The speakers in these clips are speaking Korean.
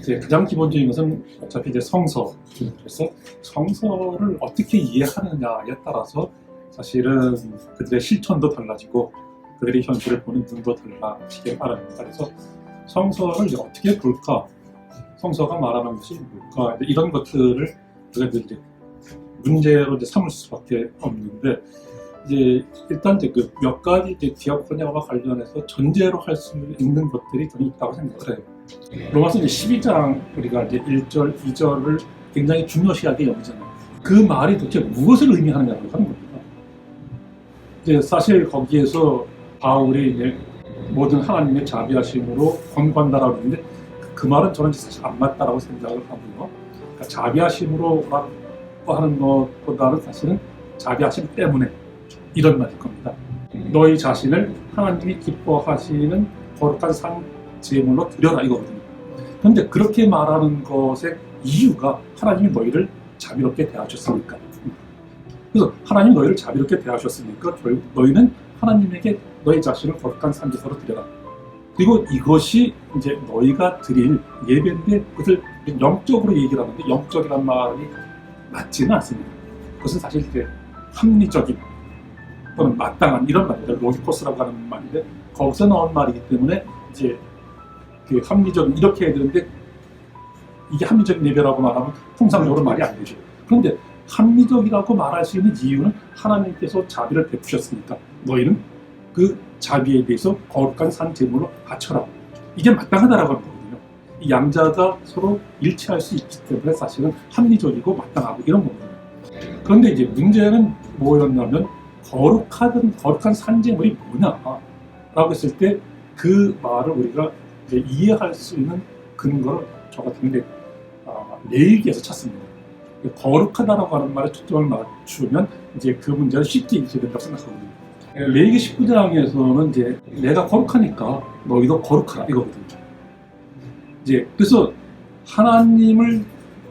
이제 가장 기본적인 것은 어차피 이제 성서. 그래서 성서를 어떻게 이해하느냐에 따라서 사실은 그들의 실천도 달라지고 그들의 현실을 보는 눈도 달라지게 마련입니다. 그래서 성서를 이제 어떻게 볼까, 성서가 말하는 것이 뭘까, 이런 것들을 우리가 이제 문제로 이제 삼을 수밖에 없는데, 이제 일단 이제 그 몇 가지 이제 디아코니아와 관련해서 전제로 할 수 있는 것들이 좀 있다고 생각을 해요. 로마서 이제 12장 우리가 이제 1절, 2절을 굉장히 중요시하게 여기잖아요. 그 말이 도대체 무엇을 의미하느냐고 하는 겁니다. 이제 사실 거기에서 바울이 이제 모든 하나님의 자비하심으로 권고한다라고 했는데 그 말은 저는 사실 안 맞다라고 생각을 하고요. 그러니까 자비하심으로 하는 것보다는 사실은 자비하심 때문에 이런 말일 겁니다. 너희 자신을 하나님이 기뻐하시는 거룩한 상 제물로 드려라 이거거든요. 그런데 그렇게 말하는 것의 이유가 하나님이 너희를 자비롭게 대하셨으니까. 그래서 하나님 너희를 자비롭게 대하셨으니까 결국 너희는 하나님에게 너희 자신을 거룩한 산제사로 드려라. 그리고 이것이 이제 너희가 드릴 예배인데 그것을 영적으로 얘기를 하는데 영적이란 말이 맞지는 않습니다. 그것은 사실 이제 합리적인 또는 마땅한 이런 말입니다. 로기코스라고 하는 말인데 거기서 나온 말이기 때문에 이제 그 합리적인 이렇게 해야 되는데 이게 합리적인 예배라고 말하면 통상적으로 말이 안 되죠. 그런데 합리적이라고 말할 수 있는 이유는 하나님께서 자비를 베푸셨으니까 너희는 그 자비에 대해서 거룩한 산 제물로 바쳐라. 이게 마땅하다라고 하는 거거든요. 이 양자가 서로 일치할 수 있기 때문에 사실은 합리적이고 마땅하고 이런 거거든요. 그런데 이제 문제는 뭐였냐면 거룩한 산제물이 뭐냐라고 했을 때 그 말을 우리가 이제 이해할 수 있는 근거를 저 같은 데 레위기에서 찾습니다. 거룩하다라고 하는 말에 초점을 맞추면 이제 그 문제를 쉽게 이해가 된다고 생각하거든요. 레위기 19장에서는 이제 내가 거룩하니까 너희도 거룩하라 이거거든요. 이제 그래서 하나님을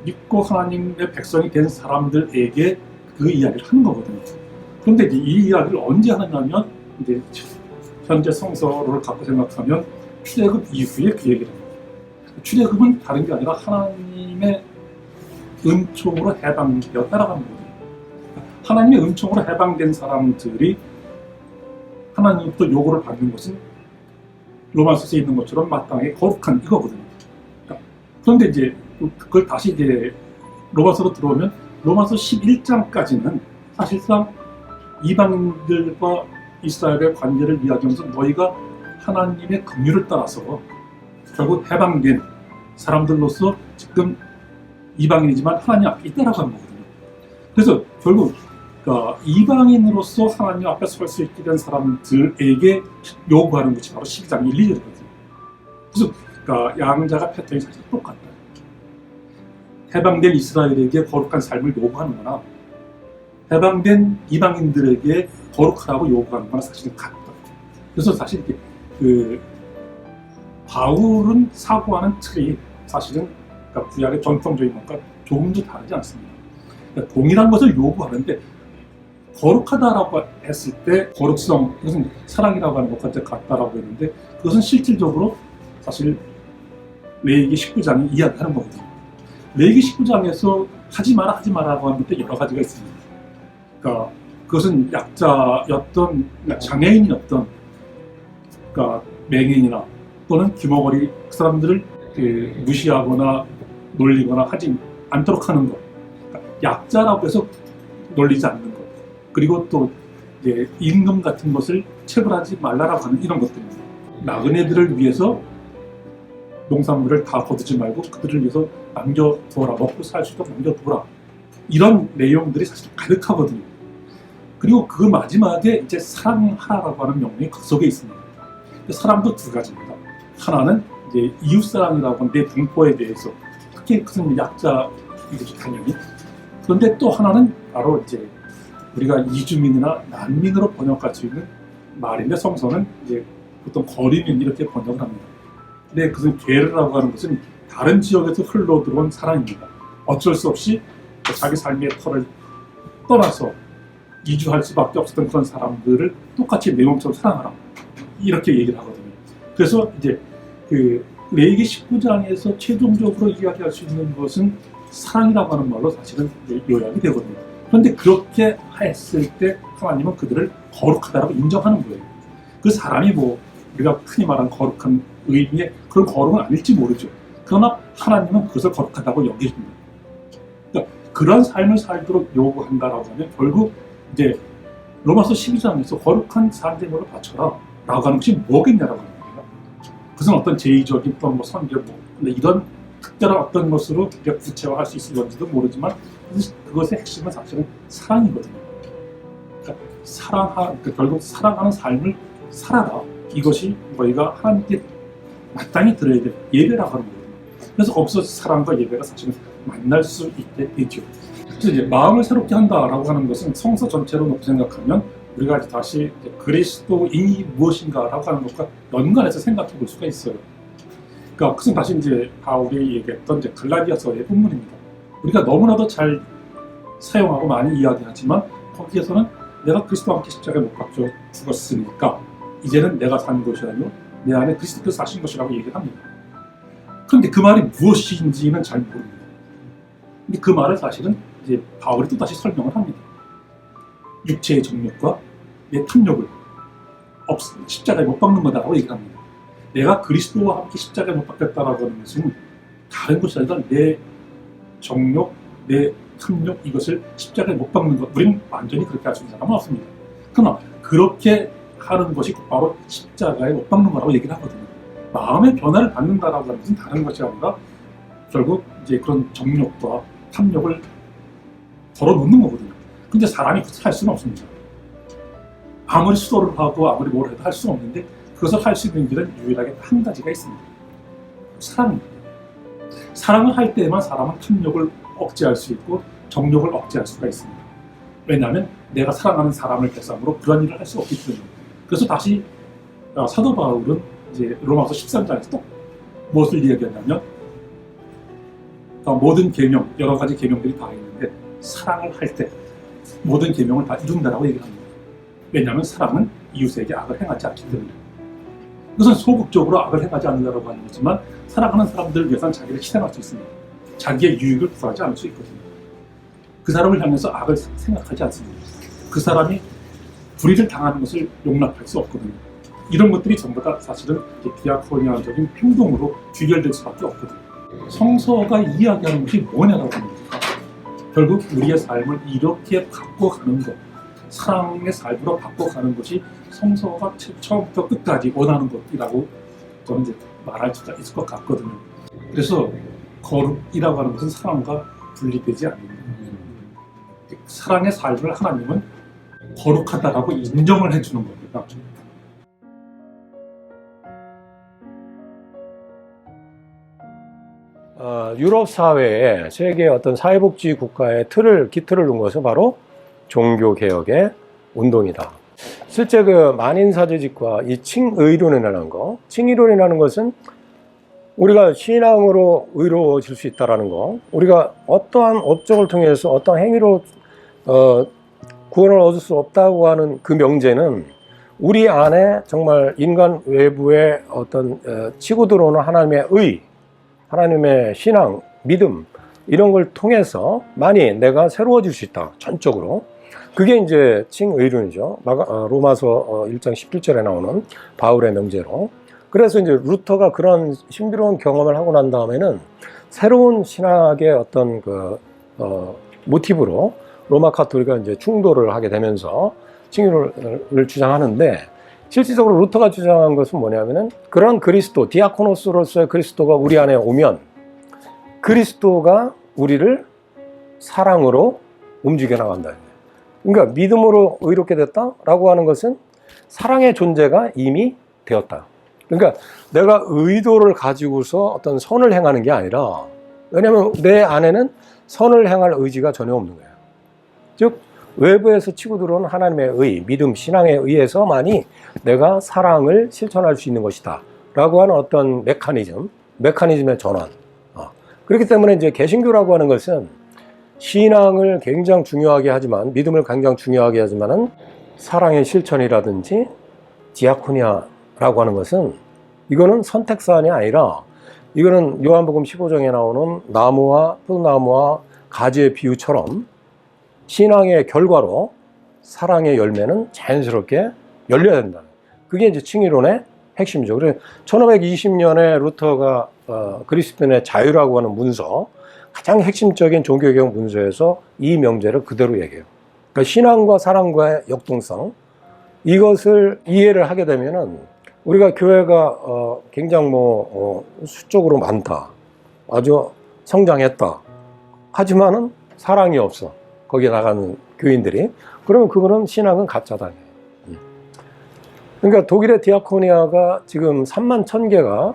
믿고 하나님의 백성이 된 사람들에게 그 이야기를 하는 거거든요. 그런데 이제 이 이야기를 언제 하느냐면 이제 현재 성서를 갖고 생각하면 출애굽 이후에 그 얘기를 합니다. 출애굽은 다른 게 아니라 하나님의 은총으로 해방되었다라고 하는 거거든요. 하나님의 은총으로 해방된 사람들이 하나님부터 요구를 받는 것은 로마서에 있는 것처럼 마땅하게 거룩한 이거거든요. 그런데 이제 그걸 다시 이제 로마서로 들어오면 로마서 11장까지는 사실상 이방인들과 이스라엘의 관계를 이야기하면서 너희가 하나님의 긍휼을 따라서 결국 해방된 사람들로서 지금 이방인이지만 하나님 앞에 있다라고 하는 거거든요. 그래서 결국 그러니까 이방인으로서 하나님 앞에 설 수 있게 된 사람들에게 요구하는 것이 바로 12장 1, 2절이거든요. 그래서 그러니까 양자가 패턴이 사실 똑같다. 해방된 이스라엘에게 거룩한 삶을 요구하는 거나 해방된 이방인들에게 거룩하라고 요구하는 거나 사실은 같다. 그래서 사실 이렇게 그 바울은 사고하는 틀이 사실은 그러니까 구약의 전통적인 것과 조금도 다르지 않습니다. 그러니까 동일한 것을 요구하는데 거룩하다라고 했을 때 거룩성, 이것은 사랑이라고 하는 것과 같다라고 했는데 그것은 실질적으로 사실 레위기 19장이 이야기하는 거거든요. 레위기 19장에서 하지 마라고 하는 것도 여러 가지가 있습니다. 그러니까 그것은 약자였던 장애인이었던 그러니까 맹인이나 또는 귀머거리 그 사람들을 무시하거나 놀리거나 하지 않도록 하는 것, 그러니까 약자라고 해서 놀리지 않는 것, 그리고 또 이제 임금 같은 것을 체벌하지 말라라고 하는 이런 것들입니다. 나그네들을 위해서 농산물을 다 거두지 말고 그들을 위해서 남겨두어라, 먹고 살 수 있도록 남겨두어라, 이런 내용들이 사실 가득하거든요. 그리고 그 마지막에 이제 사랑하라고 하는 명령이 그 속에 있습니다. 사랑도 두 가지입니다. 하나는 이제 이웃사랑이라고 하는 내 동포에 대해서, 특히 그것은 약자이겠죠, 당연히. 그런데 또 하나는 바로 이제 우리가 이주민이나 난민으로 번역할 수 있는 말인데 성서는 이제 보통 거리민 이렇게 번역을 합니다. 근데 그것은 게르라고 하는 것은 다른 지역에서 흘러 들어온 사랑입니다. 어쩔 수 없이 자기 삶의 터를 떠나서 이주할 수밖에 없었던 그런 사람들을 똑같이 내 몸처럼 사랑하라, 이렇게 얘기를 하거든요. 그래서 이제 그 레위기 19장에서 최종적으로 이야기할 수 있는 것은 사랑이라고 하는 말로 사실은 요약이 되거든요. 그런데 그렇게 했을 때 하나님은 그들을 거룩하다고 인정하는 거예요. 그 사람이 뭐 우리가 흔히 말하는 거룩한 의미의 그런 거룩은 아닐지 모르죠. 그러나 하나님은 그것을 거룩하다고 여기십니다. 그러니까 그런 삶을 살도록 요구한다라고 하면 결국 이제 로마서 12장에서 거룩한 산제물을 바쳐라 라고 하는 것이 뭐겠냐라고 하는 거예요. 그것은 어떤 제의적인 어떤 뭐 선교 근데 이런 특별한 어떤 것으로 구체화할 수 있을 건지도 모르지만 그것의 핵심은 사실은 사랑이거든요. 그러니까 결국 사랑하는 삶을 살아라. 이것이 너희가 하나님께 마땅히 들어야 될 예배라고 하는 거예요. 그래서 거기서 사랑과 예배가 사실은 만날 수 있게 되죠. 그래서 이제 마음을 새롭게 한다라고 하는 것은 성서 전체로 놓고 생각하면 우리가 다시 그리스도인이 무엇인가라고 하는 것과 연관해서 생각해 볼 수가 있어요. 그러니까 그것은 다시 이제 바울이 얘기했던 이제 갈라디아서의 본문입니다. 우리가 너무나도 잘 사용하고 많이 이야기하지만 거기에서는 내가 그리스도와 함께 십자가에 못 박혀 죽었으니까 이제는 내가 사는 것이 아니요 내 안에 그리스도께서 사신 것이라고 얘기를 합니다. 그런데 그 말이 무엇인지는 잘 모릅니다. 근데 그 말을 사실은 이제 바울이 또 다시 설명을 합니다. 육체의 정욕과 내 탐욕을 십자가에 못 박는 거다라고 얘기합니다. 내가 그리스도와 함께 십자가에 못 박혔다라고 하는 것은 다른 것이 아니라 내 정욕, 내 탐욕 이것을 십자가에 못 박는 것. 우리는 완전히 그렇게 할 수 있는 사람은 없습니다. 그러나 그렇게 하는 것이 바로 십자가에 못 박는 거라고 얘기를 하거든요. 마음의 변화를 받는다라고 하는 것은 다른 것이 아니라 결국 이제 그런 정욕과 탐욕을 덜어놓는 거거든요. 근데 사람이 그것을 할 수는 없습니다. 아무리 수도를 하고 아무리 뭘 해도 할 수는 없는데 그것을 할 수 있는 길은 유일하게 한 가지가 있습니다. 사랑입니다. 사랑을 할 때에만 사람은 탐욕을 억제할 수 있고 정욕을 억제할 수가 있습니다. 왜냐하면 내가 사랑하는 사람을 대상으로 그런 일을 할 수 없기 때문에. 그래서 다시 사도 바울은 이제 로마서 13장에서 또 무엇을 이야기했냐면 모든 계명, 여러 가지 계명들이 다 있는데 사랑을 할 때 모든 계명을 다 이룬다라고 얘기를 합니다. 왜냐하면 사랑은 이웃에게 악을 행하지 않기 때문에. 그것은 소극적으로 악을 행하지 않는다고 하는 거지만 사랑하는 사람들을 위해서는 자기를 희생할 수 있습니다. 자기의 유익을 구하지 않을 수 있거든요. 그 사람을 향해서 악을 생각하지 않습니다. 그 사람이 불의를 당하는 것을 용납할 수 없거든요. 이런 것들이 전부 다 사실은 디아코니아적인 행동으로 귀결될 수밖에 없거든요. 성서가 이야기하는 것이 뭐냐라고 하는 겁니까? 결국 우리의 삶을 이렇게 바꿔가는 것, 사랑의 삶으로 바꿔가는 것이 성서가 처음부터 끝까지 원하는 것이라고 저는 이제 말할 수가 있을 것 같거든요. 그래서 거룩이라고 하는 것은 사랑과 분리되지 않는 사랑의 삶을 하나님은 거룩하다라고 인정을 해주는 겁니다. 유럽 사회에 세계의 어떤 사회복지 국가의 기틀을 놓은 것은 바로 종교개혁의 운동이다. 실제 그 만인사제직과 이 칭의론이라는 거, 칭의론이라는 것은 우리가 신앙으로 의로워질 수 있다는 거, 우리가 어떠한 업적을 통해서 어떠한 행위로 구원을 얻을 수 없다고 하는 그 명제는 우리 안에 정말 인간 외부의 어떤 치고 들어오는 하나님의 의, 하나님의 신앙, 믿음 이런 걸 통해서 많이 내가 새로워질 수 있다. 전적으로. 그게 이제 칭의론이죠. 로마서 1장 17절에 나오는 바울의 명제로. 그래서 이제 루터가 그런 신비로운 경험을 하고 난 다음에는 새로운 신학의 어떤 모티브로 로마 카톨릭과 이제 충돌을 하게 되면서 칭의론을 주장하는데 실질적으로 루터가 주장한 것은 뭐냐면은 그런 그리스도, 디아코노스로서의 그리스도가 우리 안에 오면 그리스도가 우리를 사랑으로 움직여 나간다. 그러니까 믿음으로 의롭게 됐다라고 하는 것은 사랑의 존재가 이미 되었다. 그러니까 내가 의도를 가지고서 어떤 선을 행하는 게 아니라 왜냐하면 내 안에는 선을 행할 의지가 전혀 없는 거예요. 즉 외부에서 치고 들어오는 하나님의 의, 믿음, 신앙에 의해서만이 내가 사랑을 실천할 수 있는 것이다 라고 하는 어떤 메커니즘의 전환. 그렇기 때문에 이제 개신교라고 하는 것은 신앙을 굉장히 중요하게 하지만 믿음을 굉장히 중요하게 하지만은 사랑의 실천이라든지 디아코니아라고 하는 것은 이거는 선택사안이 아니라 이거는 요한복음 15장에 나오는 나무와 포도나무와 가지의 비유처럼 신앙의 결과로 사랑의 열매는 자연스럽게 열려야 된다. 그게 이제 칭의론의 핵심이죠. 그래서 1520년에 루터가 그리스도인의 자유라고 하는 문서, 가장 핵심적인 종교개혁 문서에서 이 명제를 그대로 얘기해요. 그러니까 신앙과 사랑과의 역동성, 이것을 이해를 하게 되면은 우리가 교회가 굉장히 수적으로 많다, 아주 성장했다, 하지만은 사랑이 없어, 거기에 나가는 교인들이. 그러면 그거는 신앙은 가짜다. 그러니까 독일의 디아코니아가 지금 31,000개가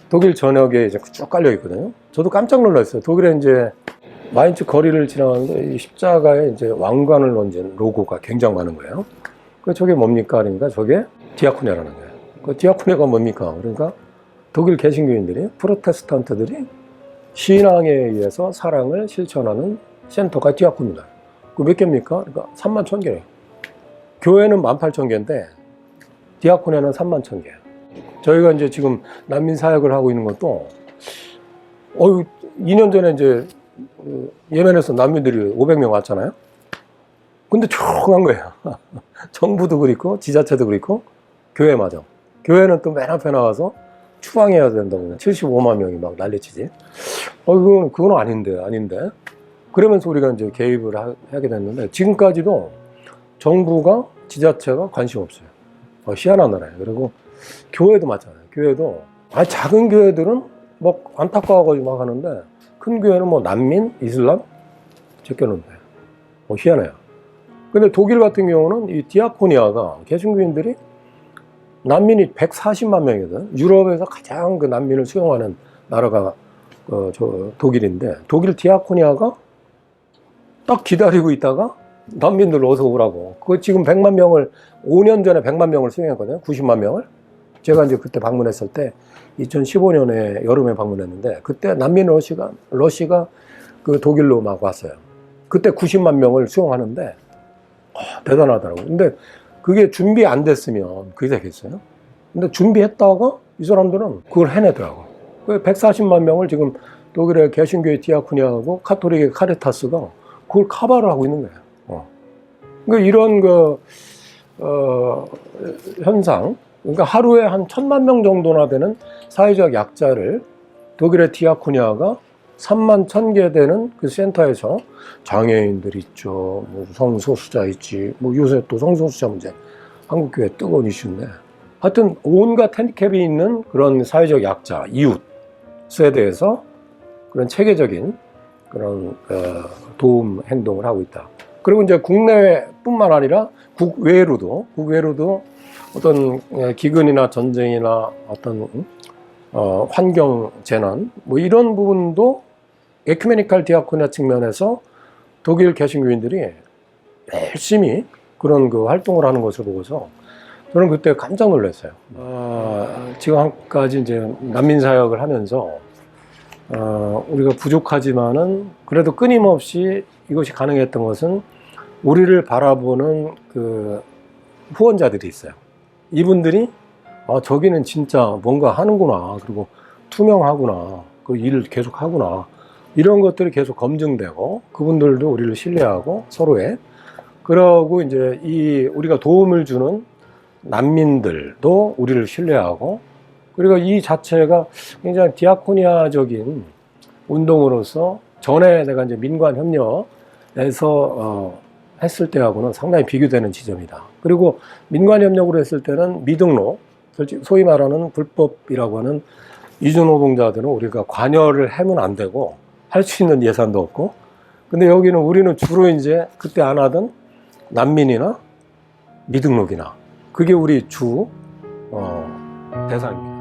독일 전역에 이제 쭉 깔려 있거든요. 저도 깜짝 놀랐어요. 독일에 이제 마인츠 거리를 지나가는데 이 십자가에 이제 왕관을 얹은 로고가 굉장히 많은 거예요. 그 저게 뭡니까? 그러니까 저게 디아코니아라는 거예요. 그 디아코니아가 뭡니까? 그러니까 독일 개신교인들이, 프로테스탄트들이 신앙에 의해서 사랑을 실천하는 센터가 디아코니아입니다. 그 몇 개입니까? 그러니까 31,000개예요. 교회는 18,000개인데 디아코니아는 31,000개. 저희가 이제 지금 난민 사역을 하고 있는 것도 2년 전에 이제 예멘에서 난민들이 500명 왔잖아요. 근데 조용한 거예요. 정부도 그렇고 지자체도 그렇고 교회마저. 교회는 또 맨 앞에 나와서 추방해야 된다고 75만 명이 막 난리치지. 그건 아닌데. 그러면서 우리가 이제 개입을 하게 됐는데 지금까지도 정부가 지자체가 관심 없어요. 희한한 나라예요. 그리고 교회도 마찬가지예요. 교회도 작은 교회들은 뭐 안타까워가지고 막 하는데 큰 교회는 뭐 난민, 이슬람 제껴놓는데 희한해요. 근데 독일 같은 경우는 이 디아코니아가 개신교인들이 난민이 140만 명이거든. 유럽에서 가장 그 난민을 수용하는 나라가 독일인데 독일 디아코니아가 딱 기다리고 있다가 난민들 어서 오라고. 그거 지금 100만 명을 5년 전에 100만 명을 수용했거든요. 90만 명을. 제가 이제 그때 방문했을 때 2015년에 여름에 방문했는데 그때 난민 러시가 그 독일로 막 왔어요. 그때 90만 명을 수용하는데 대단하더라고요. 근데 그게 준비 안 됐으면 그게 되겠어요? 근데 준비했다가 이 사람들은 그걸 해내더라고요. 140만 명을 지금 독일의 개신교의 디아코니아하고 카톨릭의 카리타스가 그걸 커버를 하고 있는 거예요. 그러니까 이런 현상, 그러니까 하루에 한 1,000만 명 정도나 되는 사회적 약자를 독일의 디아코니아가 31,000개 되는 그 센터에서 장애인들 있죠, 뭐 성소수자 있지, 뭐 요새 또 성소수자 문제, 한국교회 뜨거운 이슈인데, 하여튼 온갖 핸디캡이 있는 그런 사회적 약자, 이웃에 대해서 그런 체계적인 그런 도움 행동을 하고 있다. 그리고 이제 국내뿐만 아니라 국외로도 어떤 기근이나 전쟁이나 어떤 환경 재난 뭐 이런 부분도 에큐메니칼 디아코니아 측면에서 독일 개신교인들이 열심히 그런 그 활동을 하는 것을 보고서 저는 그때 깜짝 놀랐어요. 지금까지 이제 난민 사역을 하면서 우리가 부족하지만은 그래도 끊임없이 이것이 가능했던 것은 우리를 바라보는 그 후원자들이 있어요. 이분들이 저기는 진짜 뭔가 하는구나, 그리고 투명하구나, 그 일을 계속 하구나, 이런 것들이 계속 검증되고 그분들도 우리를 신뢰하고 서로에, 그러고 이제 우리가 도움을 주는 난민들도 우리를 신뢰하고, 그리고 이 자체가 굉장히 디아코니아적인 운동으로서 전에 내가 이제 민관협력에서 했을 때하고는 상당히 비교되는 지점이다. 그리고 민관협력으로 했을 때는 미등록, 소위 말하는 불법이라고 하는 이주노동자들은 우리가 관여를 하면 안 되고 할 수 있는 예산도 없고, 근데 여기는 우리는 주로 이제 그때 안 하던 난민이나 미등록이나 그게 우리 주 대상입니다.